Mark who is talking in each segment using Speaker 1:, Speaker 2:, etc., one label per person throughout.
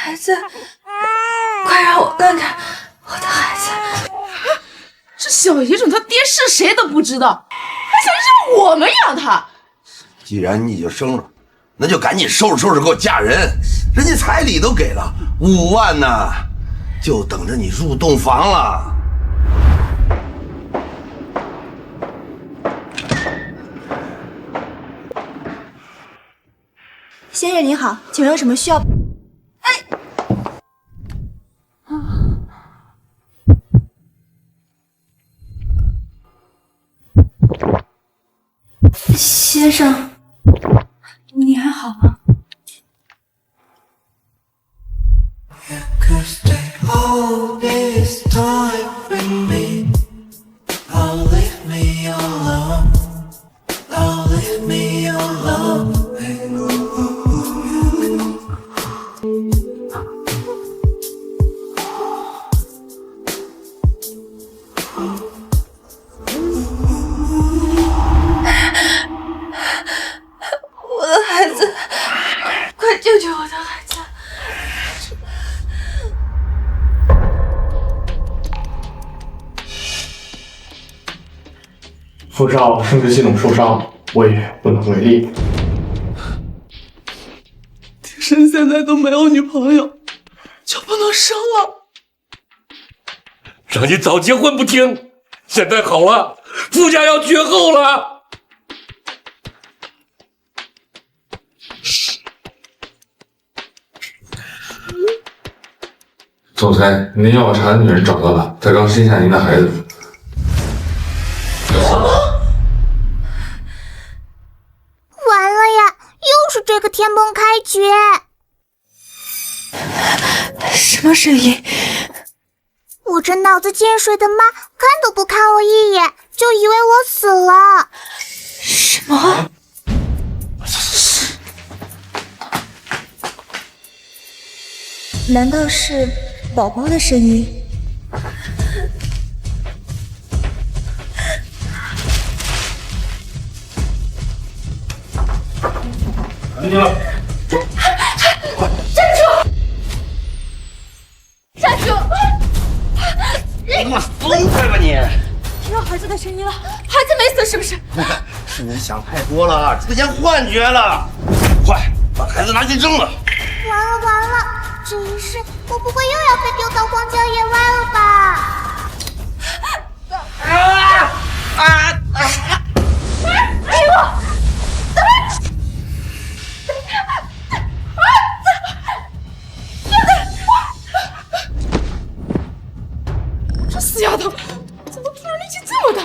Speaker 1: 孩子，快让我看看我的孩子。
Speaker 2: 这小野种他爹是谁都不知道，还想让我们养他。
Speaker 3: 既然你已经生了，那就赶紧收拾收拾，给我嫁人。人家彩礼都给了5万呢，就等着你入洞房了。
Speaker 4: 先生您好，请问有什么需要？先生，你还好吗？
Speaker 1: 我的孩子，快救救我的孩子！
Speaker 5: 父少生殖系统受伤，我也不能为力。
Speaker 2: 天生现在都没有女朋友，就不能生了？
Speaker 6: 让你早结婚不听，现在好了，傅家要绝后了。
Speaker 5: 总裁，您要我查的女人找到了，她刚生下您的孩子。
Speaker 7: 完了呀，又是这个天崩开局！
Speaker 1: 什么声音？
Speaker 7: 我这脑子进水的妈看都不看我一眼，就以为我死了。
Speaker 1: 什么？
Speaker 4: 难道是宝宝的声音？
Speaker 5: 你了，
Speaker 1: 站住！
Speaker 3: 你给我松开吧你！
Speaker 1: 听到孩子的声音了，孩子没死是不是？
Speaker 3: 是你想太多了，出现幻觉了。快把孩子拿去扔了！
Speaker 7: 完了完了，这一世我不会又要被丢到荒郊野外了吧？
Speaker 1: 给我！
Speaker 2: 这死丫头怎么突然力气这么大？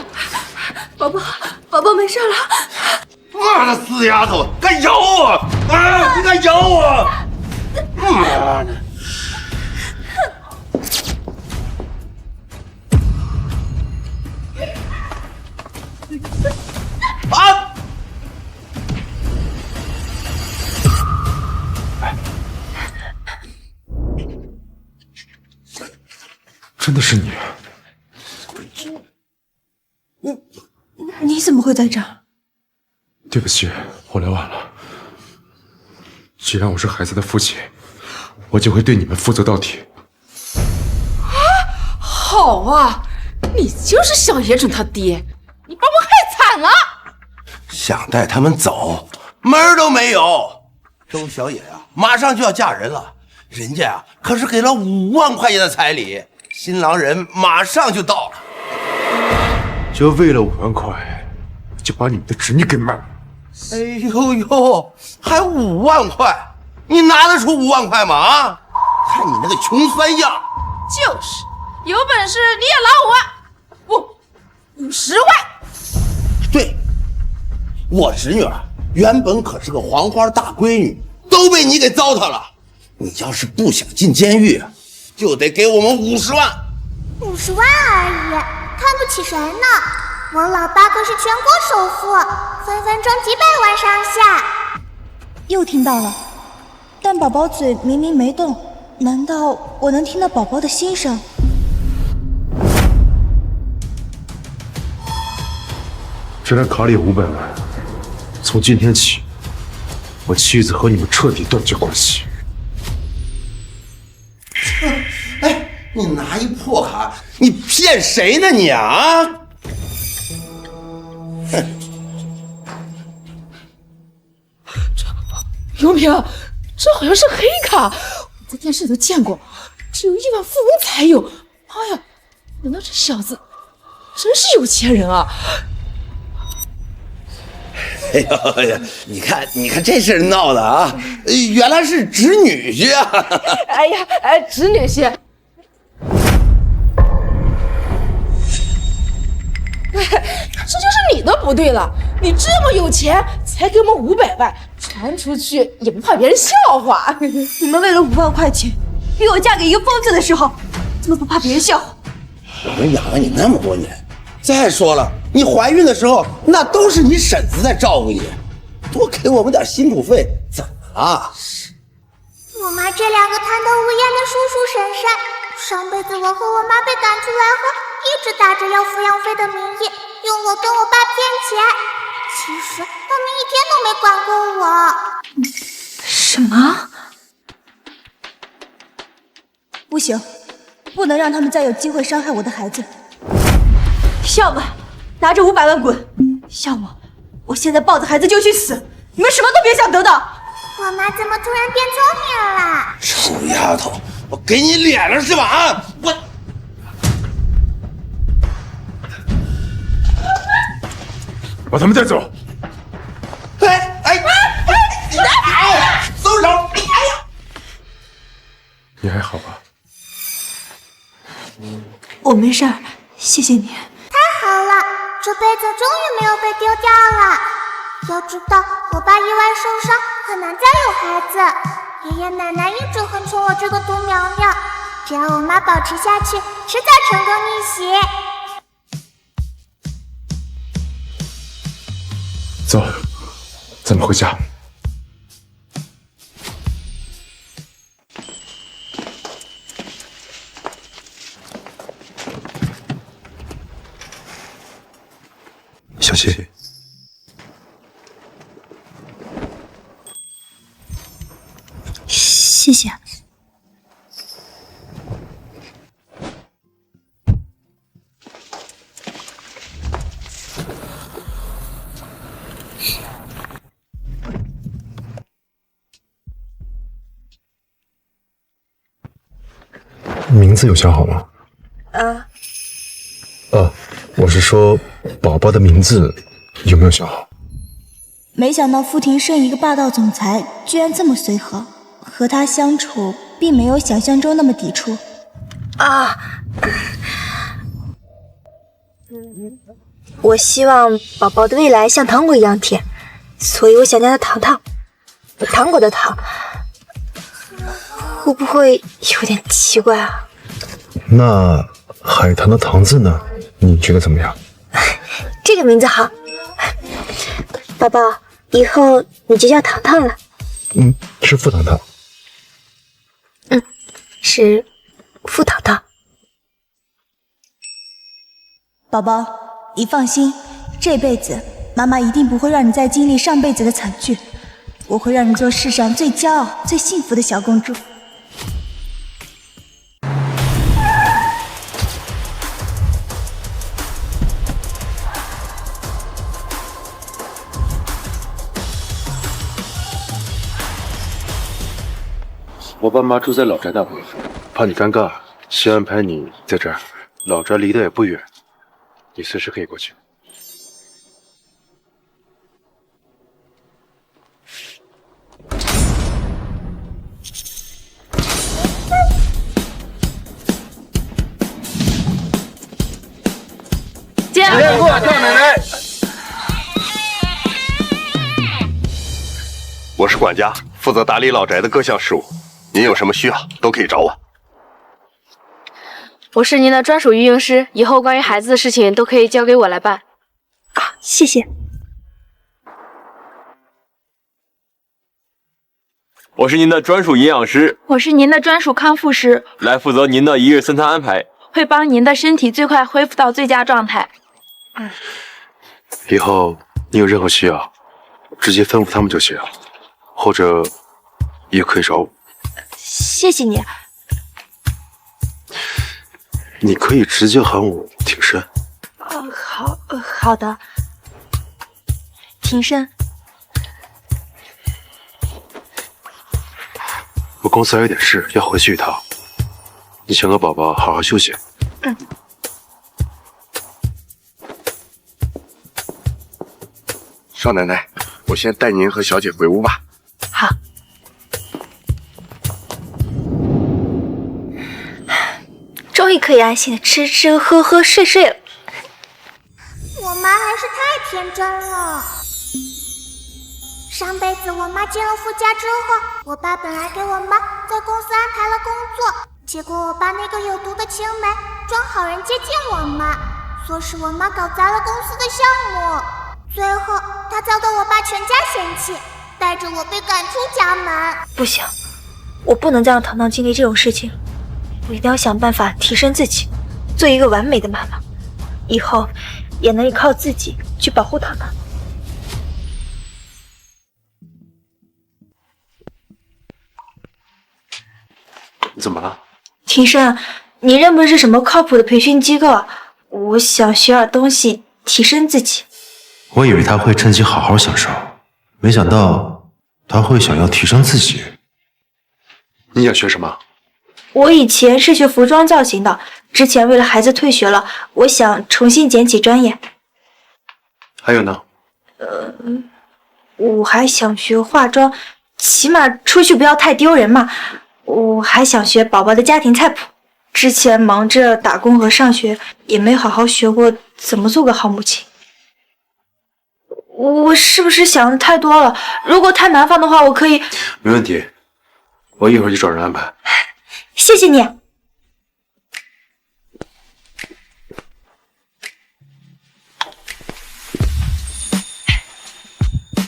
Speaker 1: 宝宝没事了。
Speaker 3: 妈的死丫头，敢咬我！啊！你敢咬我！妈的！啊！
Speaker 5: 真的是你？
Speaker 4: 你怎么会在这儿？
Speaker 5: 对不起，我来晚了。既然我是孩子的父亲，我就会对你们负责到底。
Speaker 2: 好啊，你就是小野种他爹，你把我害惨了。
Speaker 3: 想带他们走，门儿都没有。周小野啊，马上就要嫁人了，人家啊可是给了5万块钱的彩礼，新郎人马上就到了。
Speaker 5: 就为了5万块，就把你们的侄女给卖了。
Speaker 3: 哎呦呦，还5万块，你拿得出5万块吗？啊，看你那个穷酸样。
Speaker 2: 就是，有本事你也拿5万，不，50万。
Speaker 3: 对，我侄女儿原本可是个黄花大闺女，都被你给糟蹋了。你要是不想进监狱，就得给我们50万。
Speaker 7: 50万而已，看不起谁呢？我老爸可是全国首富，分分钟几百万上下。
Speaker 4: 又听到了，但宝宝嘴明明没动，难道我能听到宝宝的心声？
Speaker 5: 这张卡里有500万，从今天起，我妻子和你们彻底断绝关系。
Speaker 3: 你拿一破卡，你骗谁呢你啊？
Speaker 2: 刘平，这好像是黑卡，我在电视里都见过，只有亿万富翁才有。妈呀，难道这小子真是有钱人啊？
Speaker 3: 哎呀，你看这事儿闹的啊，原来是侄女婿啊！
Speaker 2: 哎呀，侄女婿，这就是你的不对了。你这么有钱，才给我们500万，传出去也不怕别人笑话。
Speaker 1: 你们为了5万块钱逼我嫁给一个疯子的时候，怎么不怕别人笑话？
Speaker 3: 我们养了你那么多年，再说了，你怀孕的时候那都是你婶子在照顾你，多给我们点辛苦费，怎么了？
Speaker 7: 我妈这2个贪得无厌的叔叔婶婶，上辈子我和我妈被赶出来后，一直打着要抚养费的名义，用我跟我爸骗钱。其实他们一天都没管过我。
Speaker 1: 什么？
Speaker 4: 不行，不能让他们再有机会伤害我的孩子。
Speaker 1: 要么拿着500万滚，要么我现在抱着孩子就去死，你们什么都别想得到。
Speaker 7: 我妈怎么突然变聪明了？
Speaker 3: 臭丫头，我给你脸了是吧？啊，我。
Speaker 5: 把他们带走。
Speaker 3: 松手！哎呀，
Speaker 5: 你还好吧？
Speaker 1: 我没事儿，谢谢你。
Speaker 7: 太好了，这辈子终于没有被丢掉了。要知道，我爸意外受伤，很难再有孩子。爷爷奶奶一直很宠我这个独苗苗，只要我妈保持下去，迟早成功逆袭。
Speaker 5: 走，咱们回家。小谢，
Speaker 1: 谢谢。
Speaker 5: 名字有想好吗？我是说宝宝的名字有没有想好？
Speaker 4: 没想到傅庭胜一个霸道总裁居然这么随和，和他相处并没有想象中那么抵触。
Speaker 1: 我希望宝宝的未来像糖果一样甜，所以我想叫他糖糖，糖果的糖。会不会有点奇怪啊？
Speaker 5: 那海棠的棠字呢？你觉得怎么样？
Speaker 1: 这个名字好，宝宝，以后你就叫糖糖了。
Speaker 5: 是傅糖糖。
Speaker 1: 是傅糖糖。
Speaker 4: 宝宝，你放心，这辈子妈妈一定不会让你再经历上辈子的惨剧，我会让你做世上最骄傲、最幸福的小公主。
Speaker 5: 我爸妈住在老宅那边，怕你尴尬，先安排你在这儿。老宅离得也不远，你随时可以过去。
Speaker 2: 见
Speaker 5: 过赵奶奶。
Speaker 8: 我是管家，负责打理老宅的各项事务。您有什么需要都可以找我。
Speaker 9: 我是您的专属育婴师，以后关于孩子的事情都可以交给我来办。
Speaker 1: 谢谢。
Speaker 10: 我是您的专属营养师，
Speaker 9: 我是您的专属康复师，
Speaker 10: 来负责您的一日3餐安排，
Speaker 9: 会帮您的身体最快恢复到最佳状态。
Speaker 5: 以后你有任何需要，直接吩咐他们就行，或者也可以找我。
Speaker 1: 谢谢你。
Speaker 5: 你可以直接喊我挺身。
Speaker 4: 好的。挺身。
Speaker 5: 我公司还有点事，要回去一趟。你想和宝宝好好休息。
Speaker 8: 少奶奶，我先带您和小姐回屋吧。
Speaker 4: 好。终于可以安心的吃吃喝喝睡睡了。
Speaker 7: 我妈还是太天真了。上辈子我妈进了傅家之后，我爸本来给我妈在公司安排了工作，结果我爸那个有毒的青梅装好人接近我妈，唆使我妈搞砸了公司的项目，最后他遭到我爸全家嫌弃，带着我被赶出家门。
Speaker 4: 不行，我不能再让糖糖经历这种事情，我一定要想办法提升自己，做一个完美的妈妈，以后也能依靠自己去保护糖糖。
Speaker 5: 你怎么了？
Speaker 4: 庭生，你认不认识什么靠谱的培训机构啊？我想学点东西，提升自己。
Speaker 11: 我以为他会趁机好好享受，没想到他会想要提升自己。
Speaker 5: 你想学什么？
Speaker 4: 我以前是学服装造型的，之前为了孩子退学了，我想重新捡起专业。
Speaker 5: 还有呢？
Speaker 4: 我还想学化妆，起码出去不要太丢人嘛。我还想学宝宝的家庭菜谱，之前忙着打工和上学，也没好好学过怎么做个好母亲。我是不是想的太多了？如果太麻烦的话，我可以……
Speaker 5: 没问题，我一会儿就找人安排。
Speaker 4: 谢谢你。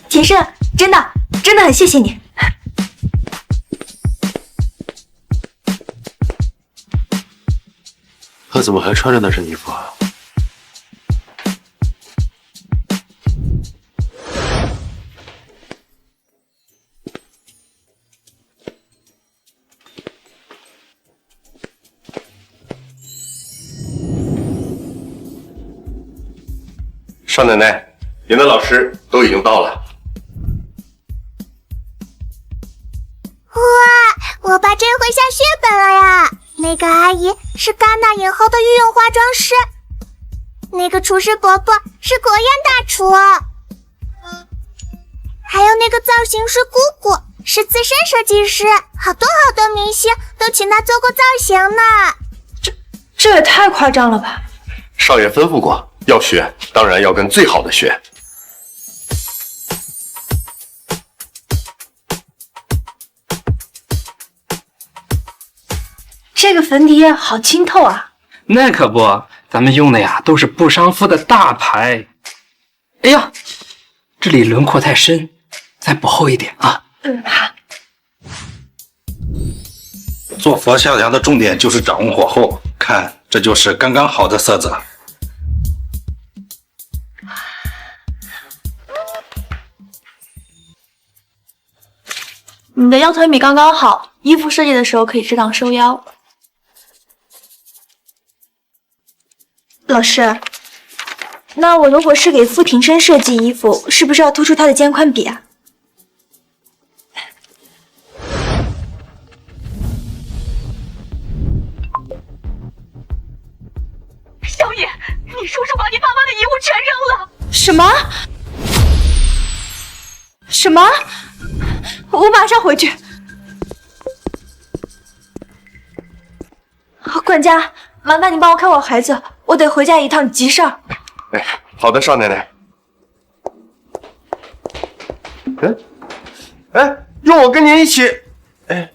Speaker 4: 田胜，真的很谢谢你。
Speaker 5: 他怎么还穿着那身衣服啊？
Speaker 8: 少奶奶，您的老师都已经到了。
Speaker 7: 哇，我爸这回下血本了呀！那个阿姨是戛纳影后的御用化妆师，那个厨师伯伯是国宴大厨，还有那个造型师姑姑是资深设计师，好多明星都请他做过造型呢。
Speaker 4: 这也太夸张了吧！
Speaker 8: 少爷吩咐过，要学当然要跟最好的学。
Speaker 4: 这个粉底液好清透啊！
Speaker 12: 那可不，咱们用的呀都是不伤肤的大牌。哎呀，这里轮廓太深，再补厚一点啊。
Speaker 4: 好。
Speaker 13: 做佛像牙的重点就是掌握火候，看这就是刚刚好的色泽。
Speaker 1: 你的腰腿米刚刚好，衣服设计的时候可以适当收腰。
Speaker 4: 老师，那我如果是给傅庭生设计衣服，是不是要突出他的肩宽比啊？
Speaker 1: 小野，你叔叔把你爸妈的遗物全扔了！
Speaker 4: 什么？什么？我马上回去。管家，麻烦你帮我看我孩子，我得回家一趟急事儿。
Speaker 8: 哎，好的，少奶奶。用我跟您一起。哎，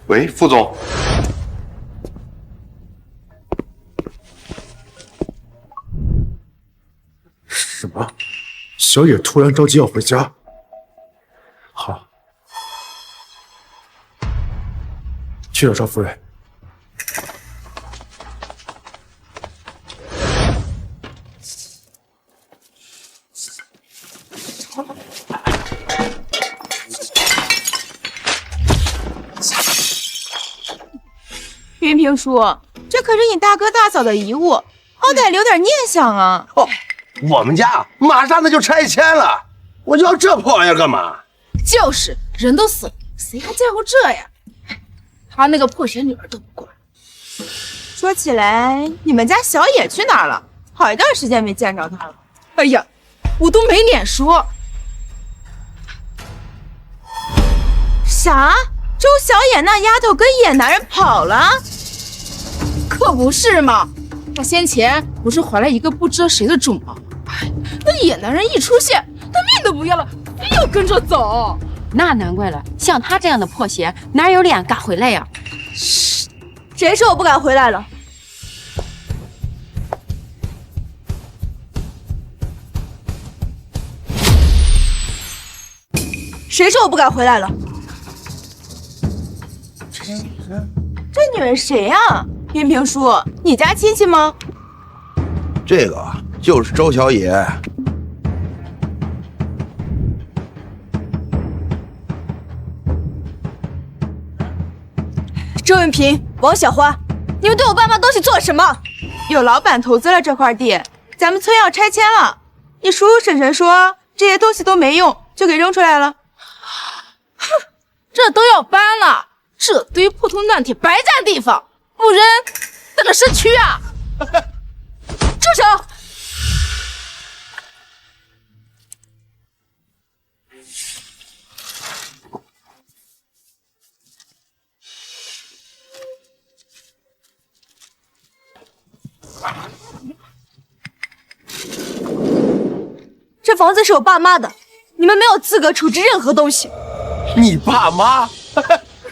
Speaker 8: 喂，副总。
Speaker 5: 什么？小野突然着急要回家？好，去找赵夫人。
Speaker 2: 云平叔，这可是你大哥大嫂的遗物，好歹留点念想啊。
Speaker 3: 哦，我们家马上那就拆迁了，我要这破玩意儿干嘛？
Speaker 2: 就是，人都死了，谁还在乎这呀？他那个破鞋女儿都不管。说起来，你们家小野去哪儿了？好一段时间没见着他了。哎呀，我都没脸说。啥？周小野那丫头跟野男人跑了？可不是嘛！她先前不是怀了一个不知道谁的种吗？哎，那野男人一出现，她命都不要了，非要跟着走。
Speaker 14: 那难怪了，像他这样的破鞋，哪有脸敢回来呀？
Speaker 1: 谁说我不敢回来了？谁说我不敢回来了？
Speaker 2: 这女人谁呀？云平叔，你家亲戚吗？
Speaker 3: 这个就是周小野。
Speaker 1: 周云平、王小花，你们对我爸妈东西做了什么？
Speaker 2: 有老板投资了这块地，咱们村要拆迁了。你叔叔婶婶说这些东西都没用，就给扔出来了。哼，这都要搬了，这堆破铜烂铁白占地方，不扔等着市区啊！
Speaker 1: 住手！这房子是我爸妈的，你们没有资格处置任何东西。
Speaker 3: 你爸妈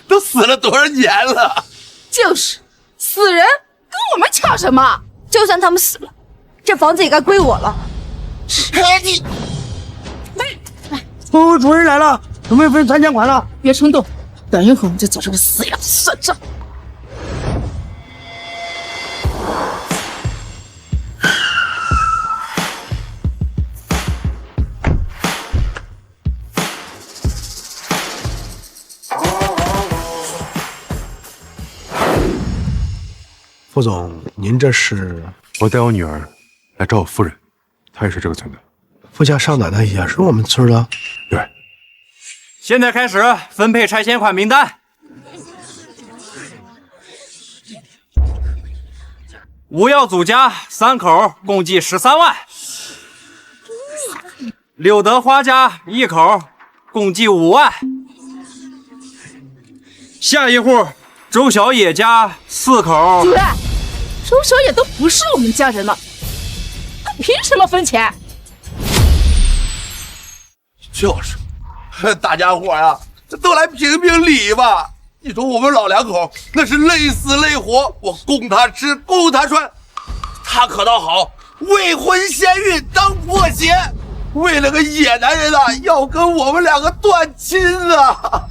Speaker 3: 都死了多少年了？
Speaker 2: 就是，死人跟我们抢什么？
Speaker 1: 就算他们死了，这房子也该归我了。
Speaker 3: 你，
Speaker 15: 主任来了，准备分拆迁款了。
Speaker 2: 别冲动，等一会儿我们就找这个死丫头算账。
Speaker 11: 副总，您这是？
Speaker 5: 我带我女儿来找我夫人，她也是这个村的。
Speaker 11: 副驾上奶的也是我们村的？
Speaker 5: 对。
Speaker 16: 现在开始分配拆迁款名单。吴耀祖家3口共计13万，柳德花家1口共计5万。下一户周小野家4口。
Speaker 2: 主任，周小野都不是我们家人了，他凭什么分钱？
Speaker 3: 就是，大家伙呀，都来评评理吧。你说我们老两口那是累死累活，我供他吃，供他穿，他可倒好，未婚先孕当破鞋，为了个野男人啊，要跟我们两个断亲啊！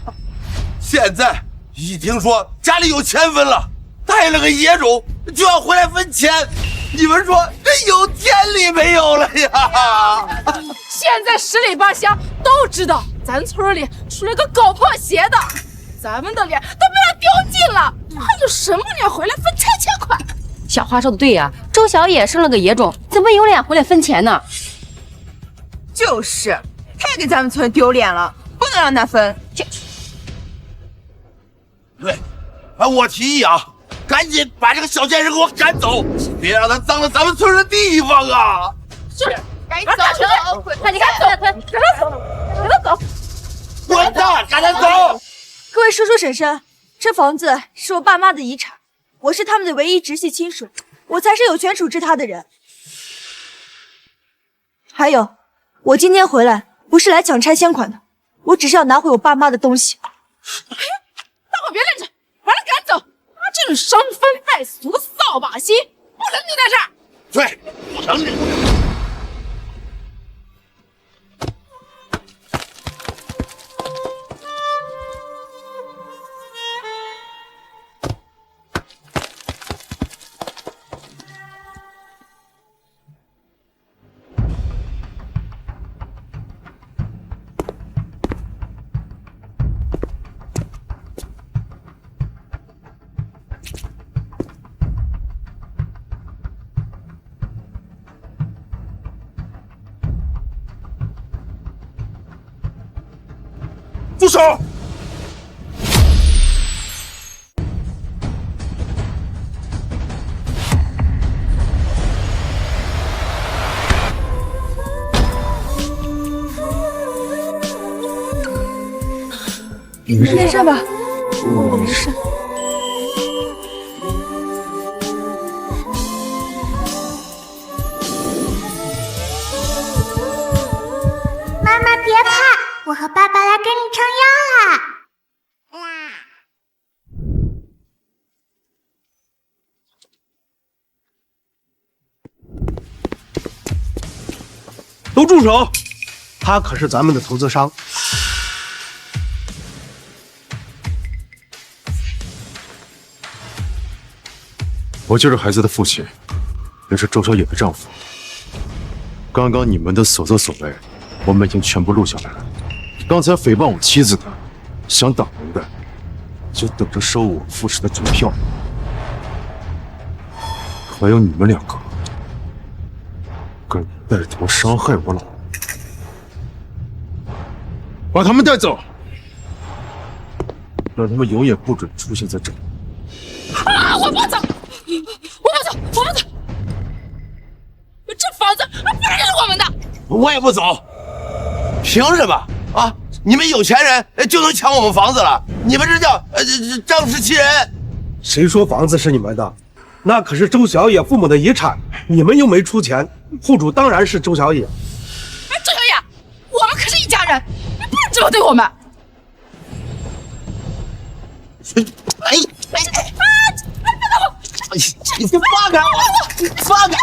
Speaker 3: 现在一听说家里有钱分了，带了个野种就要回来分钱，你们说这有天理没有了呀？
Speaker 2: 现在十里八乡都知道咱村里出了个搞破鞋的，咱们的脸都被他丢尽了，还有什么脸回来分拆迁款？
Speaker 14: 小花说的对呀，周小野生了个野种，怎么有脸回来分钱呢？
Speaker 2: 就是，太给咱们村丢脸了，不能让他分。
Speaker 3: 对，我提议啊，赶紧把这个小贱人给我赶走，别让他脏了咱们村的地方啊！
Speaker 2: 是，赶紧走，快点赶走，赶他走，赶他走，
Speaker 3: 滚蛋，赶他走！
Speaker 1: 各位叔叔婶婶，这房子是我爸妈的遗产，我是他们的唯一直系亲属，我才是有权处置他的人。还有，我今天回来不是来抢拆迁款的，我只是要拿回我爸妈的东西。
Speaker 2: 大伙别愣着，把他赶走！他这种伤风败俗的扫把星，不能留在这儿。
Speaker 3: 对，不能留。
Speaker 15: 住手！
Speaker 2: 你没事吧？我没事。
Speaker 7: 妈妈别怕，我和爸爸来给你撑腰啦。
Speaker 15: 都住手！他可是咱们的投资商。
Speaker 11: 我就是孩子的父亲，也是周小野的丈夫。刚刚你们的所作所为，我们已经全部录下来了。刚才诽谤我妻子的，想挡人的，就等着收我富氏的股票。还有你们两个，敢带头伤害我老婆，把他们带走，让他们永远不准出现在这里。
Speaker 2: 啊！我不走！我不走！这房子不是我们的！
Speaker 3: 我也不走。凭什么啊？你们有钱人就能抢我们房子了？你们这叫仗势欺人！
Speaker 15: 谁说房子是你们的？那可是周小野父母的遗产，你们又没出钱，户主当然是周小野。
Speaker 2: 周小野，我们可是一家人，你不能这么对我们！
Speaker 3: 你放开我！你放开！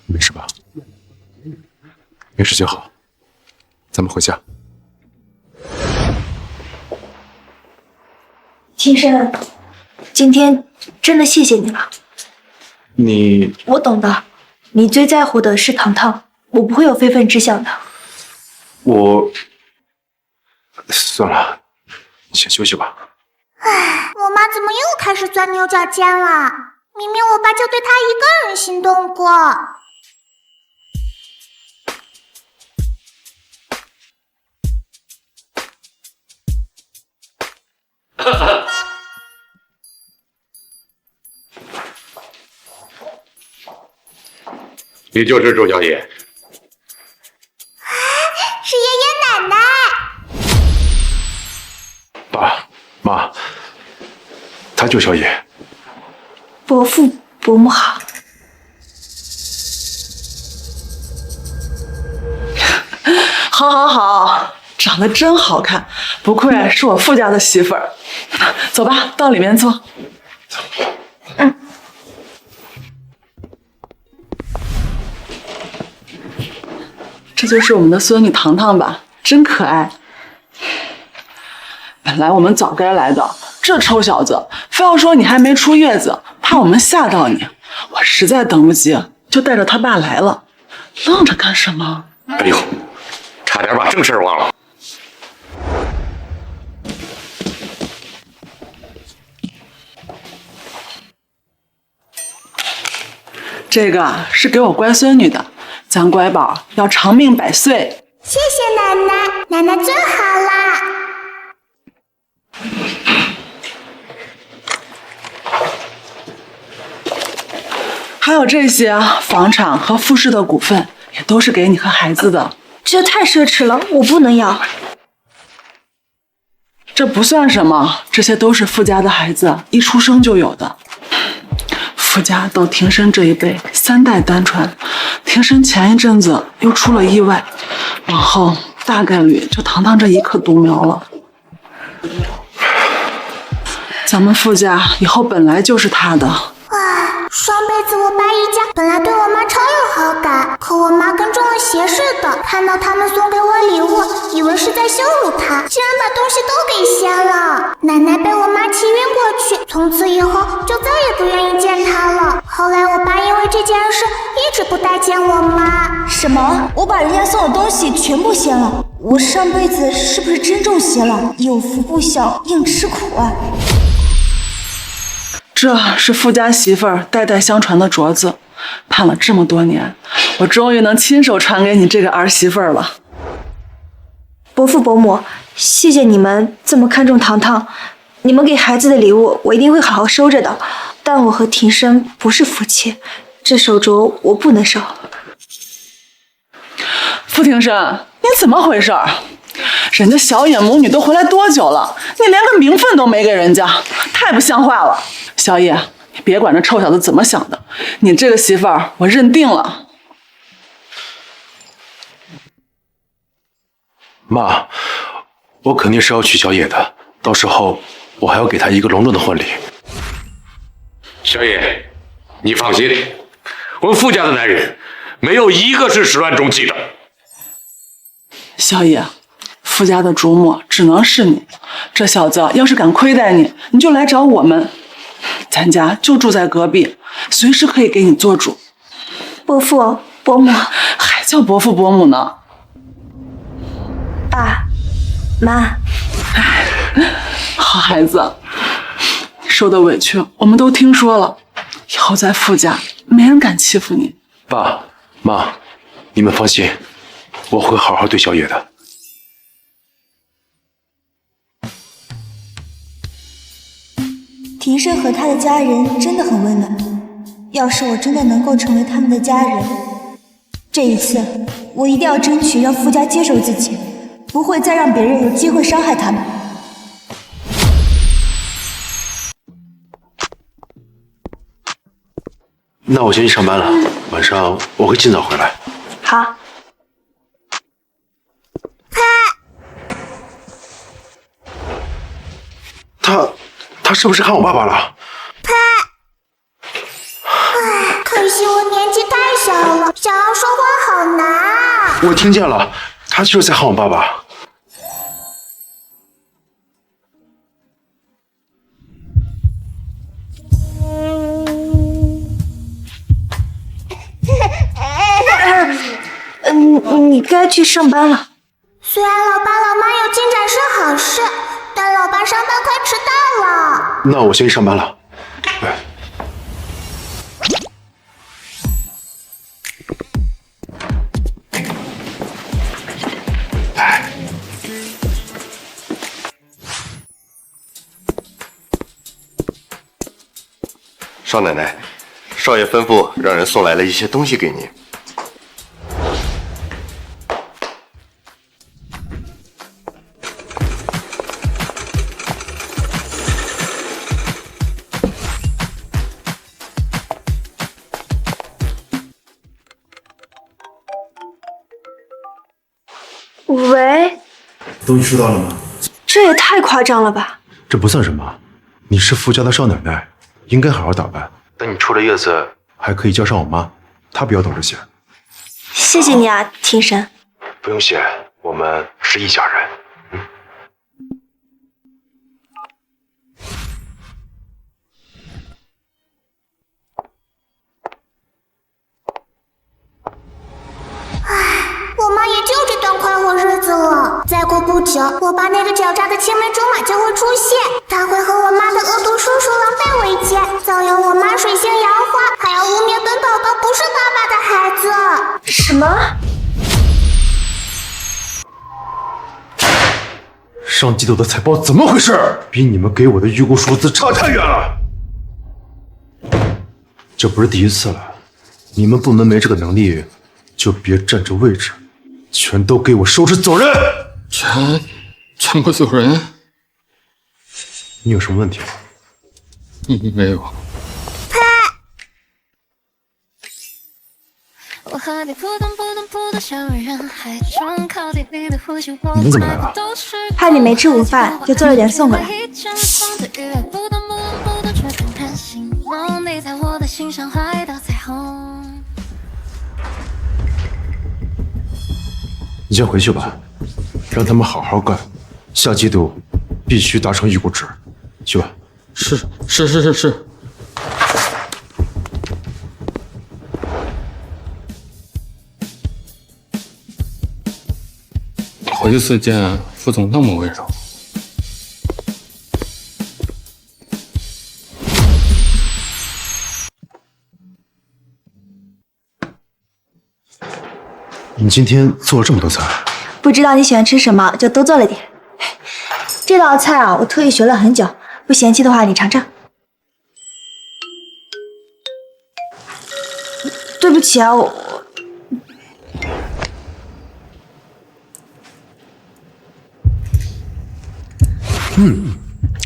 Speaker 11: 没事吧？没事就好，咱们回家。
Speaker 4: 青山，今天真的谢谢你了。我懂的，你最在乎的是糖糖，我不会有非分之想的。
Speaker 11: 算了，你先休息吧。
Speaker 7: 唉，我妈怎么又开始钻牛角尖了？明明我爸就对她一个人心动过。
Speaker 6: 你就是周小野。
Speaker 7: 是爷爷奶奶。
Speaker 11: 爸妈，他就小野。
Speaker 4: 伯父伯母好。
Speaker 17: 好，长得真好看，不愧是我富家的媳妇儿。走吧，到里面坐。这就是我们的孙女糖糖吧，真可爱。本来我们早该来的，这臭小子非要说你还没出月子，怕我们吓到你。我实在等不及，就带着他爸来了。愣着干什么？
Speaker 6: 哎呦，差点把正事忘了。
Speaker 17: 这个是给我乖孙女的，咱乖宝要长命百岁。
Speaker 7: 谢谢奶奶，奶奶最好啦。
Speaker 17: 还有这些房产和富氏的股份，也都是给你和孩子的。
Speaker 4: 这太奢侈了，我不能要。
Speaker 17: 这不算什么，这些都是富家的孩子一出生就有的。富家到庭生这一辈3代单传，庭生前一阵子又出了意外，往后大概率就堂堂这一棵独苗了。咱们富家以后本来就是他的。
Speaker 7: 上辈子我爸一家本来对我妈超有好感，可我妈跟中了邪似的，看到他们送给我礼物，以为是在羞辱她，竟然把东西都给掀了。奶奶被我妈气晕过去，从此以后就再也不愿意见她了。后来我爸因为这件事一直不待见我妈。
Speaker 1: 什么？我把人家送的东西全部掀了？我上辈子是不是真中邪了？有福不享，硬吃苦啊！
Speaker 17: 这是富家媳妇儿代代相传的镯子，盼了这么多年，我终于能亲手传给你这个儿媳妇儿了。
Speaker 4: 伯父伯母，谢谢你们这么看重糖糖，你们给孩子的礼物我一定会好好收着的。但我和庭生不是夫妻，这手镯我不能收。
Speaker 17: 傅庭生，你怎么回事？人家小野母女都回来多久了，你连个名分都没给人家，太不像话了。小野，你别管这臭小子怎么想的，你这个媳妇儿我认定了。
Speaker 5: 妈，我肯定是要娶小野的，到时候我还要给她一个隆重的婚礼。
Speaker 6: 小野，你放心，我们傅家的男人没有一个是始乱终弃的。
Speaker 17: 小野，傅家的主母只能是你，这小子要是敢亏待你，你就来找我们，咱家就住在隔壁，随时可以给你做主。
Speaker 4: 伯父伯母，
Speaker 17: 还叫伯父伯母呢？
Speaker 4: 爸妈，
Speaker 17: 好孩子，受的委屈我们都听说了，以后在傅家没人敢欺负你。
Speaker 5: 爸妈，你们放心，我会好好对小野的。
Speaker 4: 庭生和他的家人真的很温暖，要是我真的能够成为他们的家人，这一次我一定要争取让傅家接受自己，不会再让别人有机会伤害他们。
Speaker 5: 那我先去上班了，晚上我会尽早回来。
Speaker 4: 好。
Speaker 5: 他是不是喊我爸爸了？
Speaker 7: 可惜我年纪太小了，想要说话好难啊。
Speaker 5: 我听见了，他就是在喊我爸爸。
Speaker 4: 你该去上班了。
Speaker 7: 虽然老爸老妈有进展是好事，但老爸上班快迟到了。
Speaker 5: 那我先去上班了。
Speaker 8: 少奶奶，少爷吩咐让人送来了一些东西给您。
Speaker 4: 喂，
Speaker 11: 东西收到了吗？
Speaker 4: 这也太夸张了吧！
Speaker 11: 这不算什么，你是傅家的少奶奶，应该好好打扮。等你出了月子，还可以叫上我妈，她比较懂这些。
Speaker 4: 谢谢你啊，庭生。
Speaker 11: 不用谢，我们是一家人。
Speaker 7: 我妈也就这段快活日子了，再过不久，我爸那个狡诈的青梅竹马就会出现，他会和我妈的恶毒叔叔狼狈为奸，造谣我妈水性杨花，还要污蔑本宝宝不是爸爸的孩子。
Speaker 4: 什么？
Speaker 11: 上季度的财报怎么回事？比你们给我的预估数字差太远了。这不是第一次了，你们部门没这个能力，就别占着位置，全都给我收拾走人！
Speaker 18: 全部走人？
Speaker 11: 你有什么问题吗？
Speaker 18: 没有。
Speaker 11: 你们怎么来了？
Speaker 4: 怕你没吃午饭，就做了点送过来。
Speaker 11: 你先回去吧，让他们好好干，下季度必须达成预估值。去吧。
Speaker 18: 是。好几次见副总那么温柔。
Speaker 11: 你今天做了这么多菜？
Speaker 4: 不不知道你喜欢吃什么，就多做了点。这道菜啊，我特意学了很久，不嫌弃的话你尝尝。对不起啊，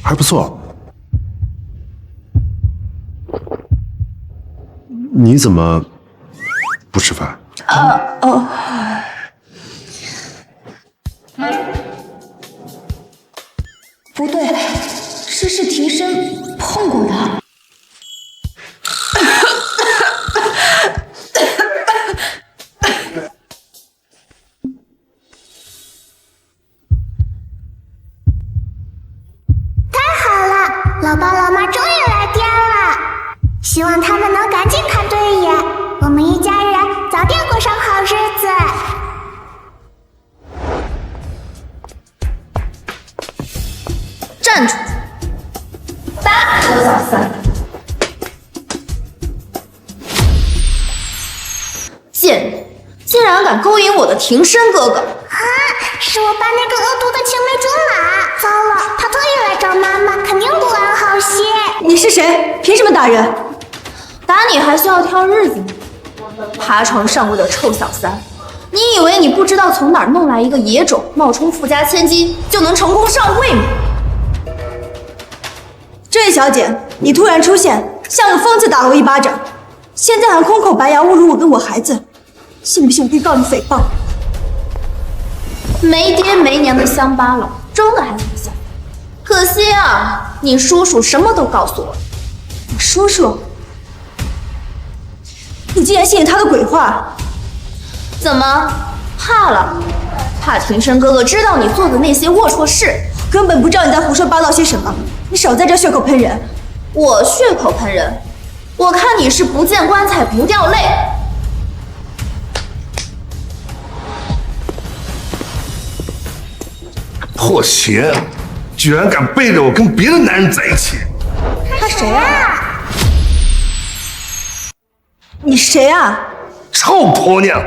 Speaker 11: 还不错。你怎么不吃饭？
Speaker 4: 不对，这是庭生碰过的。
Speaker 7: 老爸老妈终于来电了，希望他们能赶紧看对眼，我们一家人早点过上好日子。
Speaker 2: 站住！打死我小三！贱人，竟然敢勾引我的庭生哥哥！
Speaker 7: 啊，是我爸那个恶毒的青梅竹马！糟了，他特意来找妈妈，肯定不安好心。
Speaker 1: 你是谁？凭什么打人？
Speaker 2: 打你还需要挑日子吗？爬床上位的臭小三，你以为你不知道从哪儿弄来一个野种，冒充富家千金就能成功上位吗？
Speaker 1: 这位小姐，你突然出现，像个疯子打了我一巴掌，现在还空口白牙侮辱我跟我孩子，信不信我可以告你诽谤？
Speaker 2: 没爹没娘的乡巴佬，装的还很像。可惜啊，你叔叔什么都告诉我了。
Speaker 1: 我叔叔？你竟然信了他的鬼话？
Speaker 2: 怎么怕了？怕庭生哥哥知道你做的那些龌龊事？
Speaker 1: 根本不知道你在胡说八道些什么，你少在这血口喷人。
Speaker 2: 我血口喷人？我看你是不见棺材不掉泪。
Speaker 8: 破鞋，居然敢背着我跟别的男人在一起！
Speaker 1: 他谁啊？你谁啊？
Speaker 8: 臭婆娘，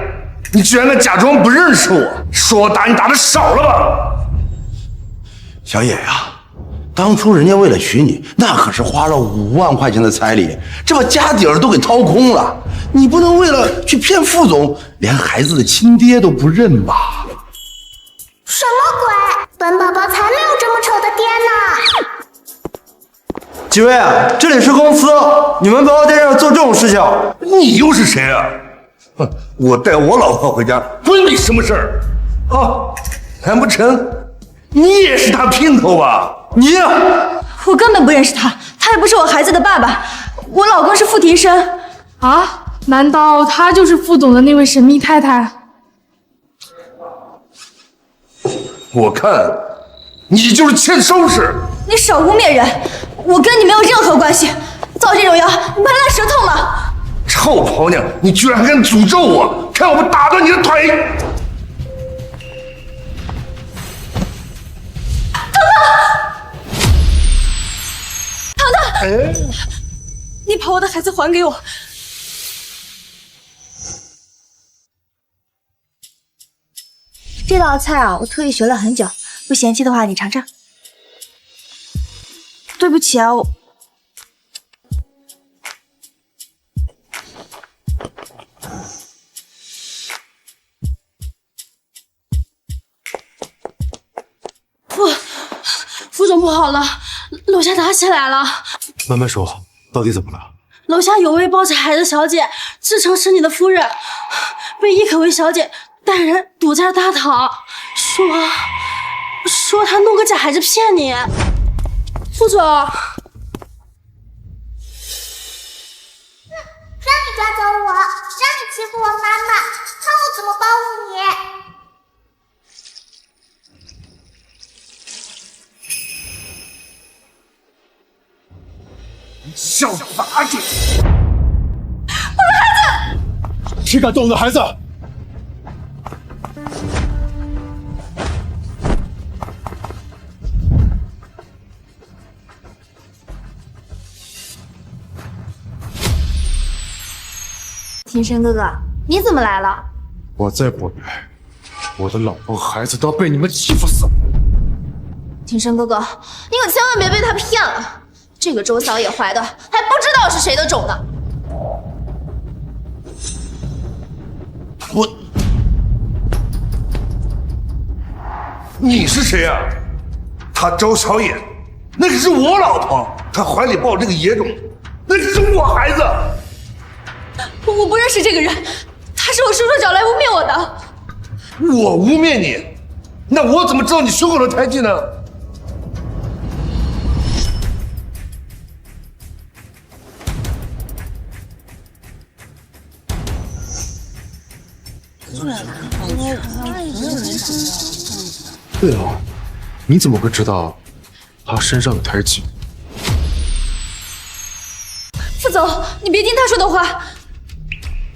Speaker 8: 你居然敢假装不认识我，说我打你打的少了吧？
Speaker 3: 小野呀，当初人家为了娶你，那可是花了5万块钱的彩礼，这把家底儿都给掏空了。你不能为了去骗副总，连孩子的亲爹都不认吧？
Speaker 7: 什么鬼？本宝宝才没有这么丑的爹呢！
Speaker 19: 几位啊，这里是公司，你们不要在这儿做这种事情。
Speaker 8: 你又是谁啊？哼，我带我老婆回家，关你什么事儿？啊，难不成你也是他姘头吧？
Speaker 19: 你，
Speaker 1: 我根本不认识他，他也不是我孩子的爸爸。我老公是傅庭生。
Speaker 20: 啊？难道他就是副总的那位神秘太太？
Speaker 8: 我看你就是欠收拾。
Speaker 1: 你少污蔑人，我跟你没有任何关系。造这种谣，你怕烂舌头吗？
Speaker 8: 臭婆娘，你居然还敢诅咒我！看我不打断你的腿！
Speaker 1: 糖糖，你把我的孩子还给我！
Speaker 4: 这道菜啊，我特意学了很久，不嫌弃的话你尝尝。对不起啊，
Speaker 1: 副总不好了，楼下打起来了。
Speaker 11: 慢慢说，到底怎么了？
Speaker 1: 楼下有位抱着孩子小姐，自称是你的夫人，被易可唯小姐带人堵在大堂，说她弄个假孩子骗你。副总，
Speaker 7: 让你抓走我，让你欺负我妈妈，看我怎么报复你！
Speaker 8: 小杂种！
Speaker 11: 我的孩子！谁敢动我的孩子？
Speaker 2: 庭生哥哥，你怎么来了？
Speaker 11: 我再不来，我的老婆和孩子都要被你们欺负死！
Speaker 2: 庭生哥哥，你可千万别被他骗了。这个周小野怀的还不知道是谁的种呢。
Speaker 8: 你是谁啊？她周小野，那可是我老婆，她怀里抱这个野种，那可是我孩子。
Speaker 1: 我不认识这个人，他是我叔叔找来污蔑我的。
Speaker 8: 我污蔑你，那我怎么知道你胸口的胎记呢？
Speaker 11: 对了，你怎么会知道他身上有胎记？
Speaker 1: 副总，你别听他说的话。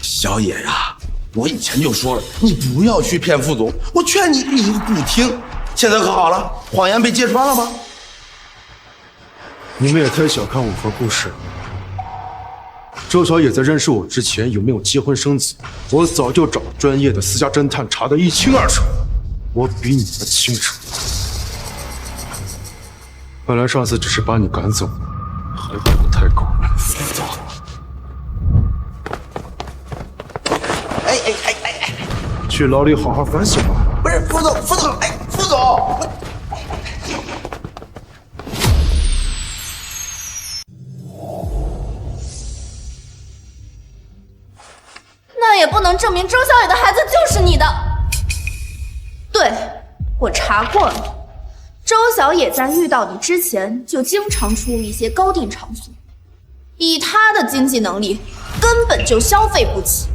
Speaker 3: 小野呀，我以前就说了，你不要去骗副总，我劝你，你不听。现在可好了，谎言被揭穿了吗？
Speaker 11: 你们也太小看我和顾氏了。周小野在认识我之前有没有结婚生子，我早就找专业的私家侦探查得一清二楚，我比你们清楚。本来上次只是把你赶走，还不太够。副总，去牢里好好反省吧。
Speaker 3: 不是副总，副总，副总。
Speaker 2: 那也不能证明周小野的孩子就是你的。对，我查过了，周小野在遇到你之前就经常出入一些高定场所，以他的经济能力，根本就消费不起。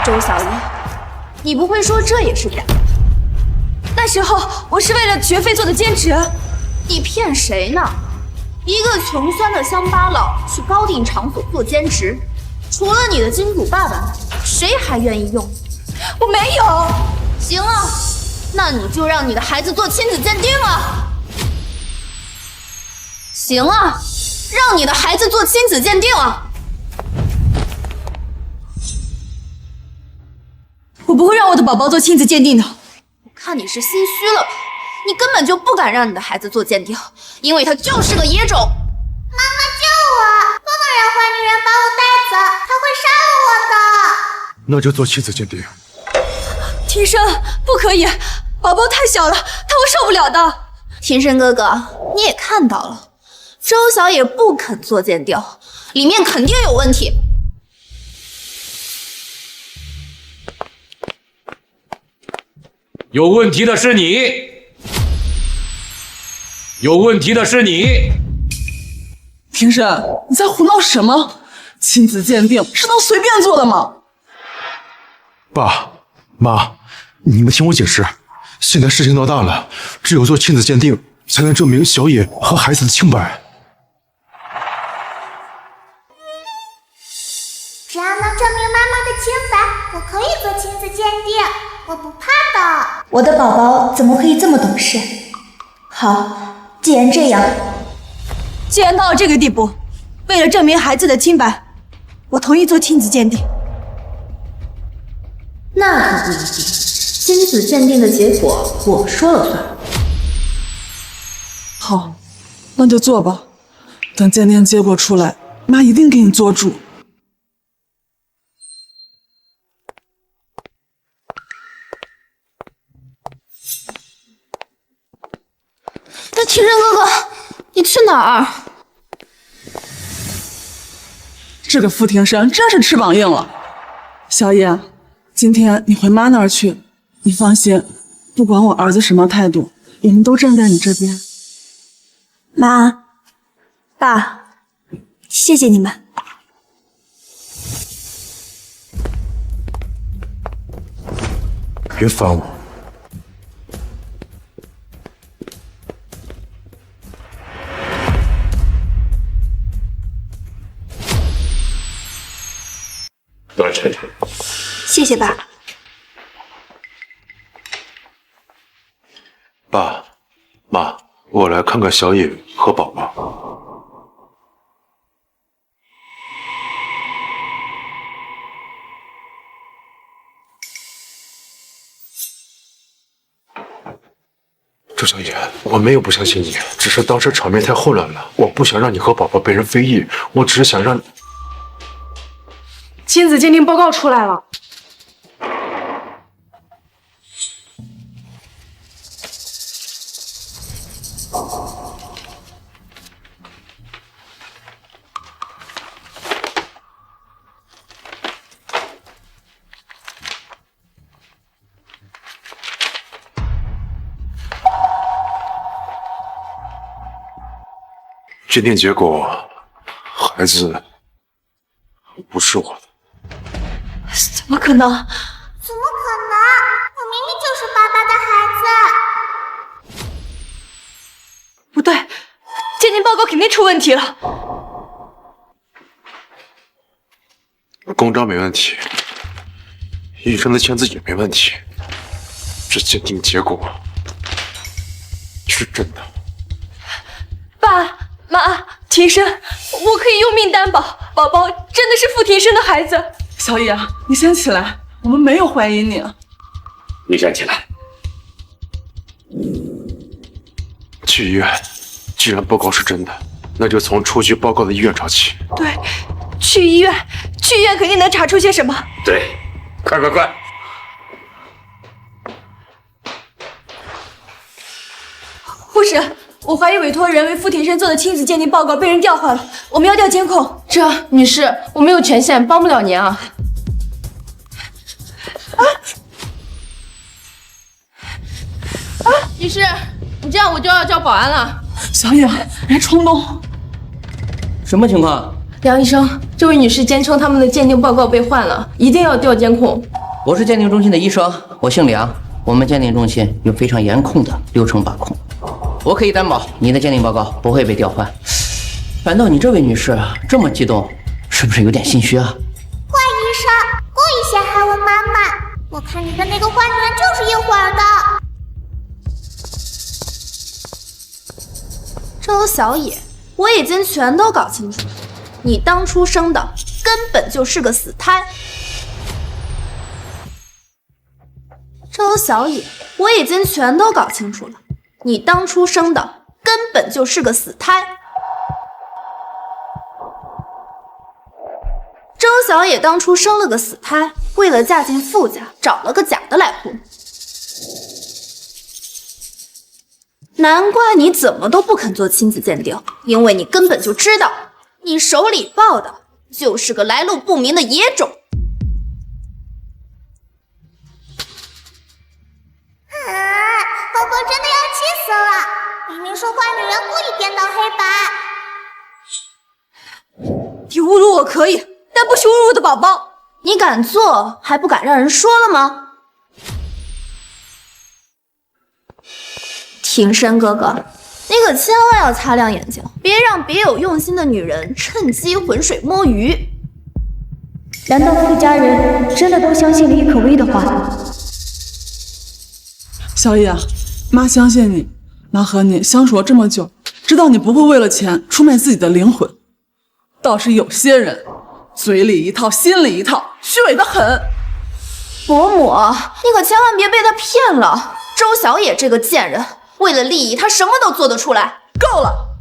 Speaker 2: 周小野，你不会说这也是假的？
Speaker 1: 那时候我是为了学费做的兼职。
Speaker 2: 你骗谁呢？一个穷酸的乡巴佬去高定场所做兼职，除了你的金主爸爸，谁还愿意用？
Speaker 1: 我没有。
Speaker 2: 行啊，那你就让你的孩子做亲子鉴定啊。行啊，让你的孩子做亲子鉴定啊。
Speaker 1: 我不会让我的宝宝做亲子鉴定的。
Speaker 2: 我看你是心虚了吧？你根本就不敢让你的孩子做鉴定，因为他就是个野种。妈
Speaker 7: 妈救我！不能让坏女人把我带走，她会杀了我的。
Speaker 11: 那就做亲子鉴定。
Speaker 1: 庭生，不可以，宝宝太小了，他会受不了的。
Speaker 2: 庭生哥哥，你也看到了，周小野不肯做鉴定，里面肯定有问题。
Speaker 6: 有问题的是你，有问题的是你。
Speaker 17: 庭审，你在胡闹什么？亲子鉴定是能随便做的吗？
Speaker 11: 爸妈，你们听我解释，现在事情闹大了，只有做亲子鉴定才能证明小野和孩子的清白。
Speaker 7: 只要能证明妈妈的清白，我可以做亲子鉴定，我不怕的。
Speaker 4: 我的宝宝怎么可以这么懂事？好，既然这样，
Speaker 1: 既然到了这个地步，为了证明孩子的清白，我同意做亲子鉴定。
Speaker 2: 那可不一定，亲子鉴定的结果我说了算。
Speaker 17: 好，那就做吧。等鉴定结果出来，妈一定给你做主。
Speaker 2: 那庭审哥哥，你去哪儿？
Speaker 17: 这个傅庭审真是翅膀硬了。小野，今天你回妈那儿去，你放心，不管我儿子什么态度，我们都站在你这边。
Speaker 4: 妈，爸，谢谢你们。
Speaker 11: 别烦我。
Speaker 6: 端晨，
Speaker 4: 谢谢爸。
Speaker 11: 爸妈，我来看看小野和宝宝。周小野，我没有不相信你，只是当时场面太混乱了，我不想让你和宝宝被人非议，我只是想让……
Speaker 20: 亲子鉴定报告出来了。
Speaker 11: 鉴定结果，孩子不是我的。
Speaker 4: 怎么可能？
Speaker 7: 怎么可能？我明明就是爸爸的孩子。
Speaker 4: 不对，鉴定报告肯定出问题了。
Speaker 11: 公章没问题，医生的签字也没问题，这鉴定结果是真的。
Speaker 4: 爸妈，庭生，我可以用命担保，宝宝真的是傅庭生的孩子。
Speaker 17: 小野，你先起来，我们没有怀疑你。
Speaker 6: 你先起来。
Speaker 11: 去医院，既然报告是真的，那就从出具报告的医院查起。
Speaker 4: 对，去医院肯定能查出些什么。
Speaker 6: 对，快！
Speaker 4: 护士，我怀疑委托人为傅庭生做的亲子鉴定报告被人调换了，我们要调监控。
Speaker 14: 女士，我没有权限，帮不了您啊。女士，你这样我就要叫保安了。
Speaker 17: 小野，别冲动。
Speaker 21: 什么情况？
Speaker 14: 梁医生，这位女士坚称他们的鉴定报告被换了，一定要调监控。
Speaker 21: 我是鉴定中心的医生，我姓梁，我们鉴定中心有非常严控的流程把控。我可以担保你的鉴定报告不会被调换。反倒你这位女士这么激动，是不是有点心虚啊？
Speaker 7: 坏医生故意陷害我妈妈，我看你跟那个坏女人就是一伙儿的。
Speaker 1: 周小野，我已经全都搞清楚了，你当初生的根本就是个死胎。周小野，我已经全都搞清楚了，你当初生的根本就是个死胎。周小野当初生了个死胎，为了嫁进傅家，找了个假的来婚。难怪你怎么都不肯做亲子鉴定，因为你根本就知道，你手里抱的就是个来路不明的野种。
Speaker 7: 宝宝真的要气死了，明明是坏女人故意颠倒黑白。
Speaker 1: 你侮辱我可以，但不许侮辱我的宝宝。你敢做，还不敢让人说了吗？庭生哥哥，你可千万要擦亮眼睛，别让别有用心的女人趁机浑水摸鱼。
Speaker 4: 难道傅家人真的都相信了易可薇的话？
Speaker 17: 小野，妈相信你，妈和你相处了这么久，知道你不会为了钱出卖自己的灵魂。倒是有些人，嘴里一套，心里一套，虚伪的很。
Speaker 1: 伯母，你可千万别被他骗了。周小野这个贱人，为了利益，他什么都做得出来。
Speaker 17: 够了，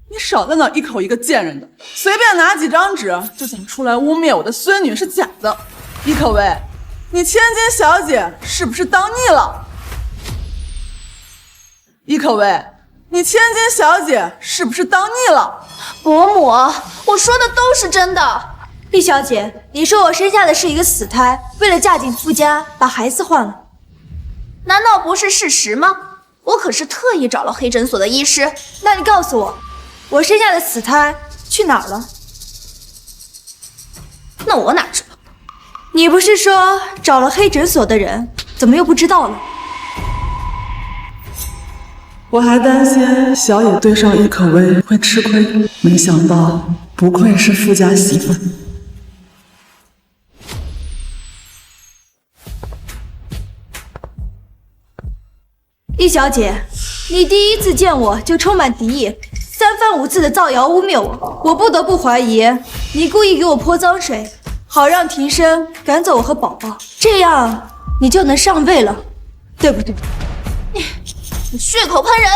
Speaker 17: 你少在那一口一个贱人的，随便拿几张纸就想出来污蔑我的孙女是假的。易可薇，你千金小姐是不是当腻了？易可薇，你千金小姐是不是当腻了？
Speaker 1: 伯母，我说的都是真的。厉小姐，你说我生下的是一个死胎，为了嫁进夫家把孩子换了，难道不是事实吗？我可是特意找了黑诊所的医师。那你告诉我，我生下的死胎去哪儿了？那我哪知道？你不是说找了黑诊所的人，怎么又不知道了？
Speaker 17: 我还担心小野对上易可薇会吃亏，没想到不愧是富家媳妇。
Speaker 1: 易小姐，你第一次见我就充满敌意，三番五次的造谣污蔑我，我不得不怀疑你故意给我泼脏水，好让庭生赶走我和宝宝，这样你就能上位了，对不对？你血口喷人！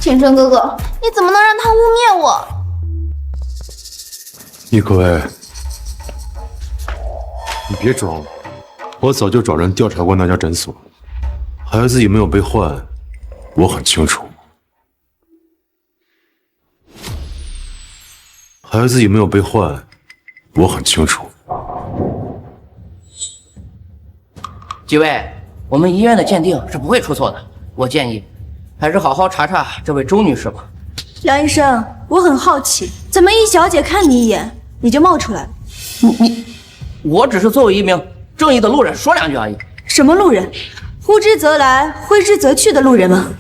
Speaker 1: 天真哥哥，你怎么能让他污蔑我？
Speaker 11: 易可为，你别装了，我早就找人调查过那家诊所，孩子有没有被换，我很清楚。孩子有没有被换，我很清楚。
Speaker 21: 几位，我们医院的鉴定是不会出错的，我建议还是好好查查这位周女士吧。
Speaker 4: 梁医生，我很好奇，怎么易小姐看你一眼你就冒出来了？
Speaker 21: 我只是作为一名正义的路人说两句而已。
Speaker 4: 什么路人？呼之则来，挥之则去的路人吗？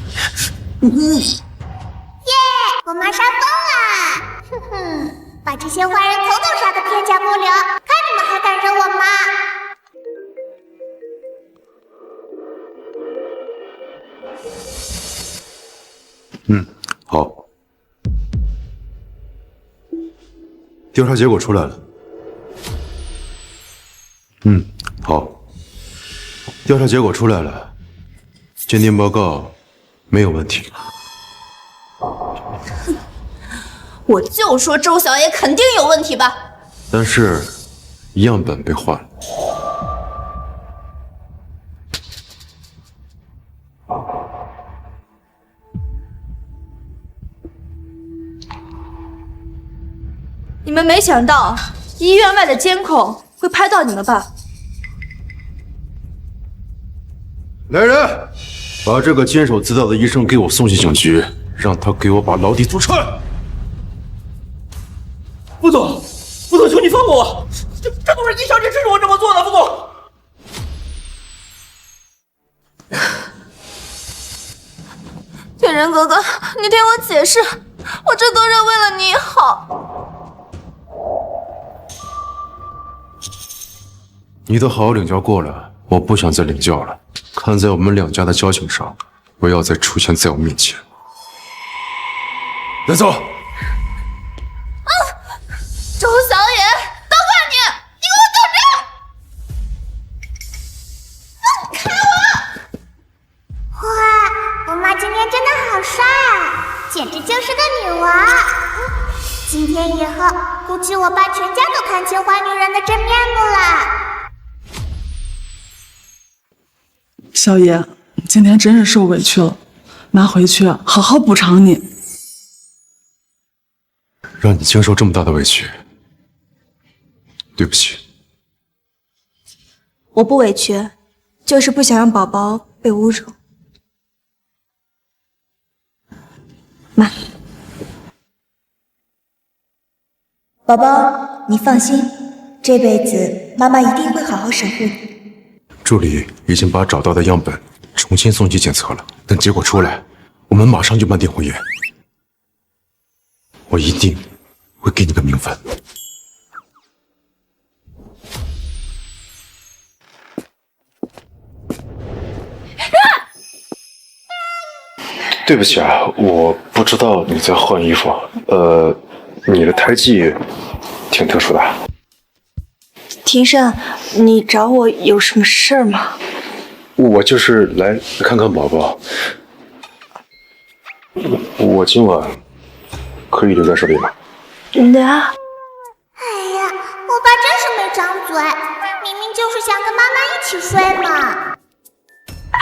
Speaker 7: 耶！我妈杀疯了！哼哼，把这些坏人统统杀得片甲不留，看你们还敢惹我妈！
Speaker 11: 好。调查结果出来了。好。调查结果出来了，鉴定报告没有问题。
Speaker 1: 我就说周小野肯定有问题吧。
Speaker 11: 但是样本被换了。
Speaker 4: 你们没想到医院外的监控会拍到你们吧？
Speaker 11: 来人，把这个监守自盗的医生给我送进警局，让他给我把牢底吐出来。
Speaker 10: 副总，求你放过我！这都是易小姐指使我这么做的，副总。
Speaker 1: 天人哥哥，你听我解释，我这都是为了你好。
Speaker 11: 你都好好领教过了，我不想再领教了。看在我们两家的交情上，不要再出现在我面前。来走。
Speaker 1: 周小野，等会儿你给我等着！开
Speaker 7: 哇，我妈今天真的好帅啊，简直就是个女王！今天以后，估计我爸全家都看清坏女人的真面目了。
Speaker 17: 小爷，今天真是受委屈了，妈回去好好补偿你。
Speaker 11: 让你经受这么大的委屈，对不起。
Speaker 4: 我不委屈，就是不想让宝宝被侮辱。妈，宝宝，你放心，这辈子妈妈一定会好好守护你。
Speaker 11: 助理已经把找到的样本重新送去检测了，等结果出来，我们马上就办定婚宴。我一定会给你个名分。
Speaker 5: 对不起啊，我不知道你在换衣服。你的胎记挺特殊的。
Speaker 4: 庭胜，你找我有什么事儿吗？
Speaker 5: 我就是来看看宝宝。我今晚可以留在这里吗？
Speaker 4: 真的啊？
Speaker 7: 哎呀，我爸真是没长嘴，明明就是想跟妈妈一起睡嘛。哎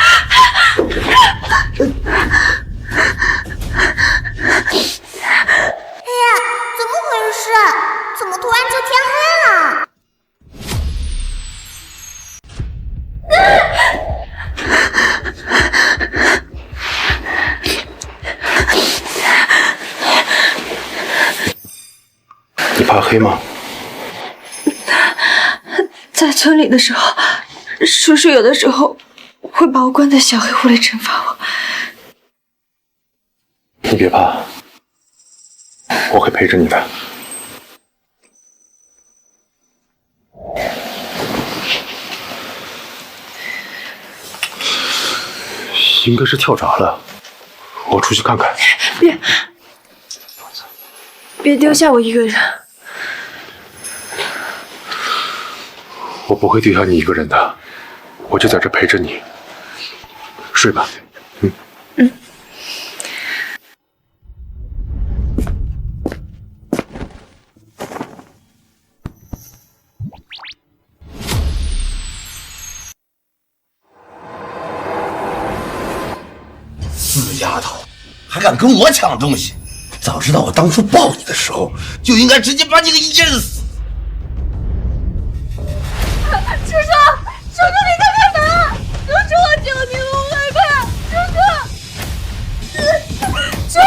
Speaker 7: 呀，怎么回事？怎么突然就天黑了？
Speaker 5: 你怕黑吗？
Speaker 4: 在村里的时候，叔叔有的时候会把我关在小黑屋里惩罚我。
Speaker 5: 你别怕，我会陪着你的。应该是跳闸了，我出去看看。
Speaker 4: 别丢下我一个人。
Speaker 5: 我不会丢下你一个人的，我就在这陪着你。睡吧。
Speaker 3: 死丫头，还敢跟我抢东西！早知道我当初抱你的时候，就应该直接把你给淹死。
Speaker 1: 叔叔，叔叔你在干嘛？叔叔，我求你了，我害怕。叔叔，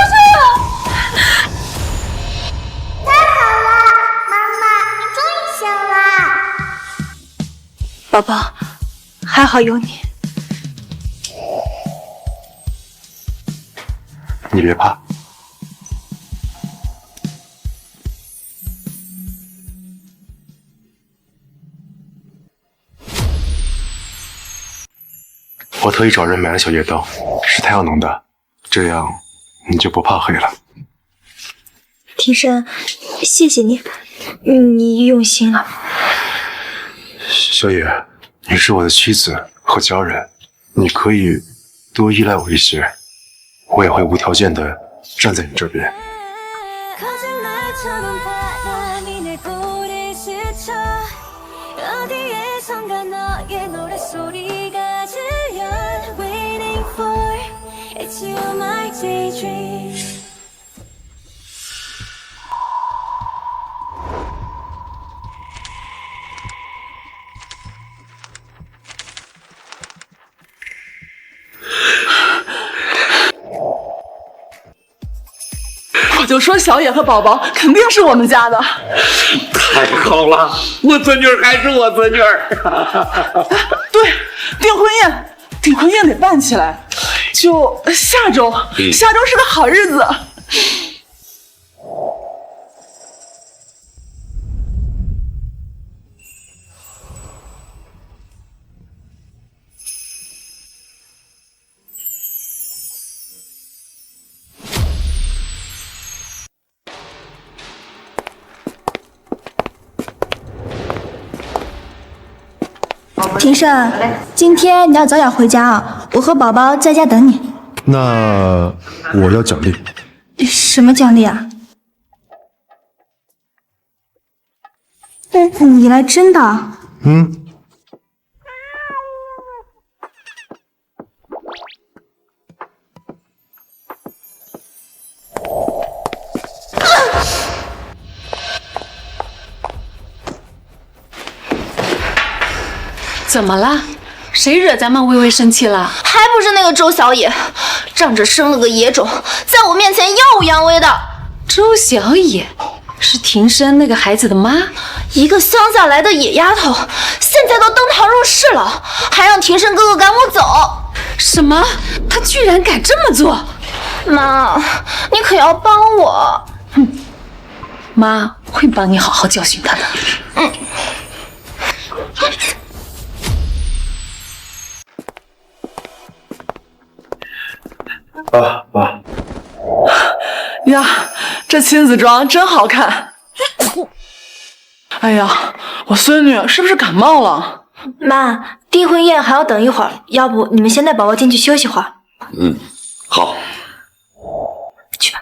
Speaker 7: 太好了，妈妈，你终于醒了。
Speaker 4: 宝宝，还好有你。
Speaker 5: 你别怕。我特意找人买了小夜灯，是太阳能的，这样你就不怕黑了。
Speaker 4: 庭生，谢谢你，你用心了。
Speaker 5: 小野，你是我的妻子和家人，你可以多依赖我一些，我也会无条件的站在你这边。
Speaker 17: 我就说小野和宝宝肯定是我们家的。
Speaker 6: 太好了，我孙女还是我孙女。
Speaker 17: 对，订婚宴得办起来，就下周，下周是个好日子。
Speaker 1: 庭胜，今天你要早点回家啊，我和宝宝在家等你。
Speaker 11: 那我要奖励。
Speaker 1: 什么奖励啊？你来真的？
Speaker 14: 怎么了？谁惹咱们微微生气了？
Speaker 1: 还不是那个周小野，仗着生了个野种，在我面前耀武扬威的。
Speaker 14: 周小野是庭生那个孩子的妈，
Speaker 1: 一个乡下来的野丫头，现在都登堂入室了，还让庭生哥哥赶我走。
Speaker 14: 什么？他居然敢这么做？
Speaker 1: 妈，你可要帮我。
Speaker 14: 妈会帮你好好教训他的。
Speaker 5: 爸。
Speaker 17: 呀，这亲子装真好看。哎呀，我孙女是不是感冒了？
Speaker 4: 妈，订婚宴还要等一会儿，要不你们先带宝宝进去休息会儿。
Speaker 6: 好。
Speaker 4: 去吧。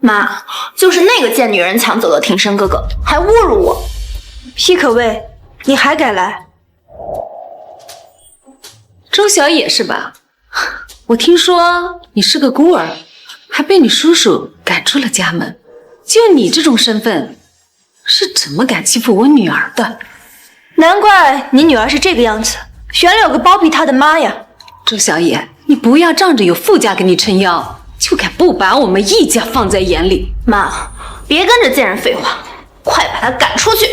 Speaker 1: 妈，就是那个贱女人抢走了庭生哥哥，还侮辱我。
Speaker 4: 皮可卫，你还敢来？
Speaker 14: 周小野是吧？我听说你是个孤儿，还被你叔叔赶出了家门。就你这种身份，是怎么敢欺负我女儿的？
Speaker 4: 难怪你女儿是这个样子，原来有个包庇她的妈呀！
Speaker 14: 周小野，你不要仗着有傅家给你撑腰，就敢不把我们易家放在眼里。
Speaker 1: 妈，别跟着贱人废话，快把她赶出去！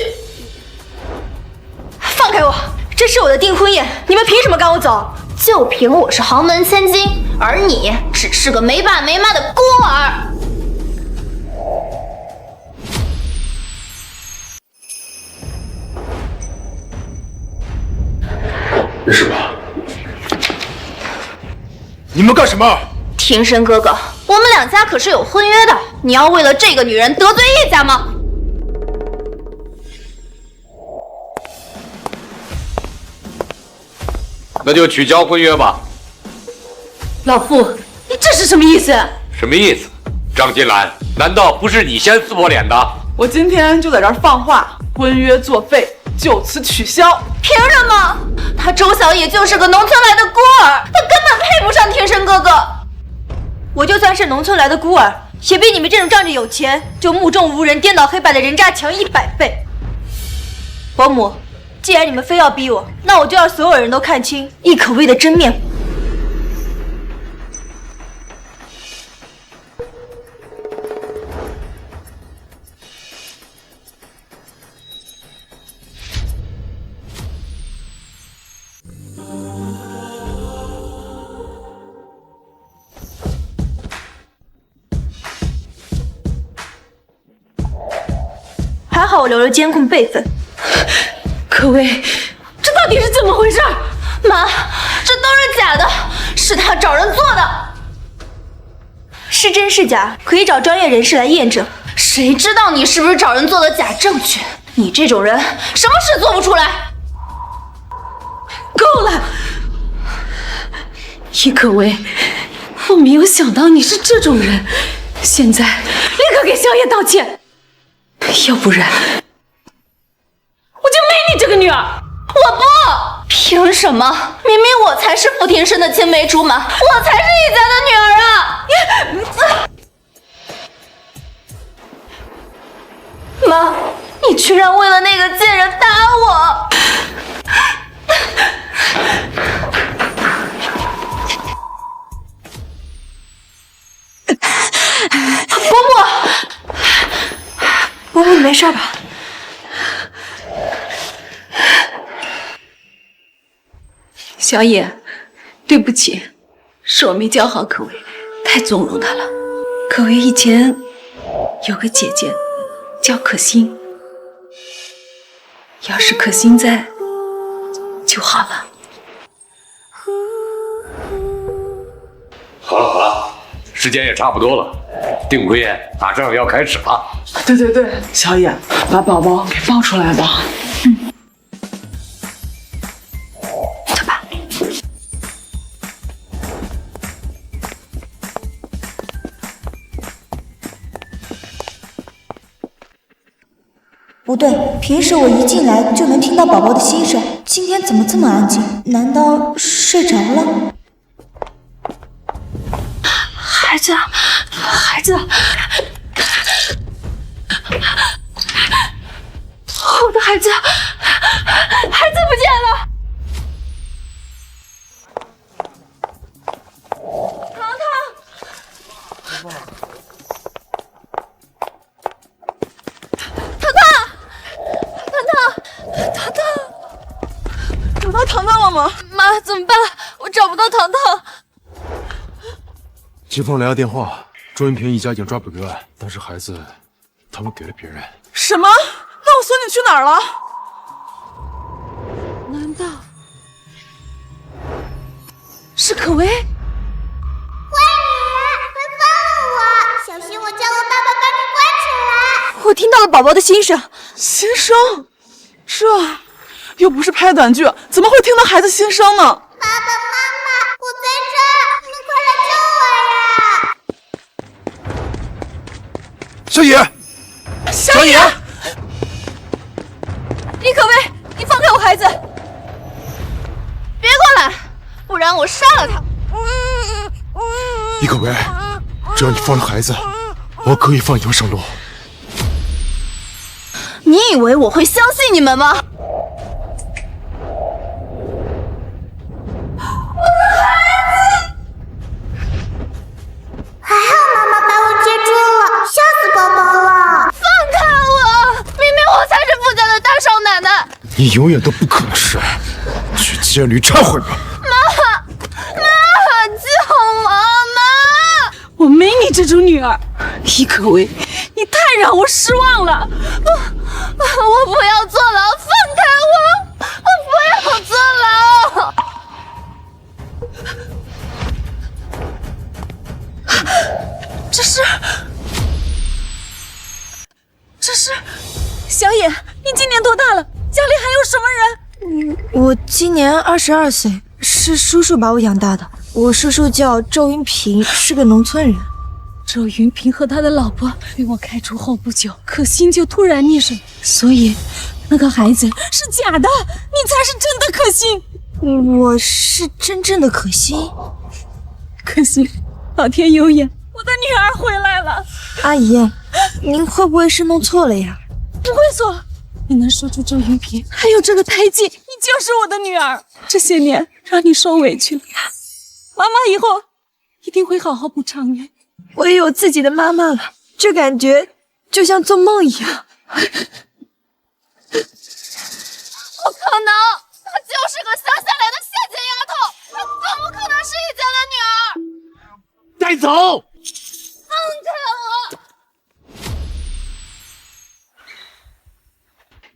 Speaker 4: 放开我！这是我的订婚宴，你们凭什么赶我走？
Speaker 1: 就凭我是豪门千金，而你只是个没爸没妈的孤儿。
Speaker 5: 是吧？
Speaker 11: 你们干什么？
Speaker 1: 庭生哥哥，我们两家可是有婚约的。你要为了这个女人得罪叶家吗？
Speaker 6: 那就取消婚约吧。
Speaker 14: 老傅，你这是什么意思？
Speaker 6: 什么意思？张金兰，难道不是你先撕破脸的？
Speaker 17: 我今天就在这儿放话，婚约作废，就此取消。
Speaker 1: 凭什么？他周小野就是个农村来的孤儿，他根本配不上天生哥哥。
Speaker 4: 我就算是农村来的孤儿，也比你们这种仗着有钱就目中无人、颠倒黑白的人渣强100倍。保姆，既然你们非要逼我，那我就让所有人都看清易可薇的真面目。还好我留了监控备份。
Speaker 14: 可薇，这到底是怎么回事？
Speaker 1: 妈，这都是假的，是他找人做的。
Speaker 4: 是真是假，可以找专业人士来验证。
Speaker 1: 谁知道你是不是找人做的假证据？你这种人，什么事做不出来？
Speaker 14: 够了，易可薇，我没有想到你是这种人，现在立刻给萧炎道歉，要不然我就没你这个女儿！
Speaker 1: 我不，凭什么？明明我才是傅庭生的青梅竹马，我才是易家的女儿啊！妈，你居然为了那个贱人打我！
Speaker 4: 伯母，你没事吧？
Speaker 14: 小野，对不起，是我没教好可薇，太纵容她了。可薇以前有个姐姐叫可心，要是可心在就好了。
Speaker 6: 好了好了，时间也差不多了，订婚宴马上要开始了。
Speaker 17: 对，小野，把宝宝给抱出来吧。
Speaker 4: 走吧。不对，平时我一进来就能听到宝宝的心声，今天怎么这么安静？难道睡着了？孩子，我的孩子不见了！
Speaker 17: 找到糖糖了吗？
Speaker 1: 妈，怎么办？我找不到糖糖。
Speaker 11: 警方来了电话，周云平一家已经抓捕归案，但是孩子他们给了别人。
Speaker 17: 什么？那我孙女去哪儿了？
Speaker 14: 难道是可薇？
Speaker 7: 坏女人，快放了我！小心我叫我爸爸把你关起来！
Speaker 4: 我听到了宝宝的心声。
Speaker 17: 心声？这又不是拍短剧，怎么会听到孩子心声呢？
Speaker 7: 爸爸妈妈，我在这儿，你们快来救我呀！
Speaker 11: 小野，
Speaker 17: 小野，
Speaker 1: 易可薇，你放开我孩子！别过来，不然我杀了他！
Speaker 11: 易可薇，只要你放了孩子，我可以放你条生路。
Speaker 1: 你以为我会相信你们吗？
Speaker 7: 还好妈妈把我接住了，吓死宝宝了！
Speaker 1: 放开我！明明我才是傅家的大少奶奶。
Speaker 11: 你永远都不可能是，去监狱忏悔吧。
Speaker 1: 妈，救我！妈，
Speaker 14: 我没你这种女儿，易可薇，你太让我失望了。
Speaker 1: 我不要坐牢，放开我！我不要坐牢！
Speaker 14: 这是是，小野，你今年多大了？家里还有什么人？
Speaker 4: 我今年22岁，是叔叔把我养大的。我叔叔叫周云平，是个农村人。
Speaker 14: 周云平和他的老婆被我开除后不久，可心就突然溺水，所以那个孩子是假的，你才是真的可心。
Speaker 4: 我是真正的可心。
Speaker 14: 可心，老天有眼，我的女儿回来了。
Speaker 4: 阿姨，您会不会是弄错了呀？
Speaker 14: 不会错，你能说出周云平，还有这个胎记，你就是我的女儿。这些年让你受委屈了，妈妈以后一定会好好补偿你。
Speaker 4: 我也有自己的妈妈了，这感觉就像做梦一样。
Speaker 1: 不可能，她就是个乡下来的下贱丫头，她怎么可能是一家的女儿？
Speaker 6: 带走！
Speaker 1: 放开我！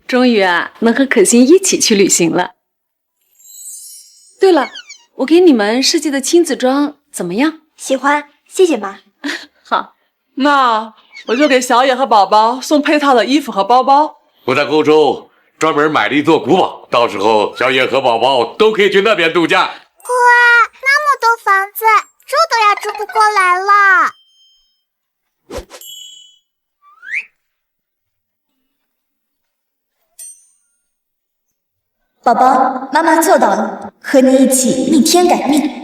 Speaker 14: 终于能和可心一起去旅行了。对了，我给你们设计的亲子装怎么样？
Speaker 4: 喜欢，谢谢妈。
Speaker 14: 好，
Speaker 17: 那我就给小野和宝宝送配套的衣服和包包。
Speaker 6: 我在欧洲专门买了一座古堡，到时候小野和宝宝都可以去那边度假。
Speaker 7: 乖，那么多房子，住都要住不过来了。
Speaker 4: 宝宝，妈妈做到了，和你一起逆天改命。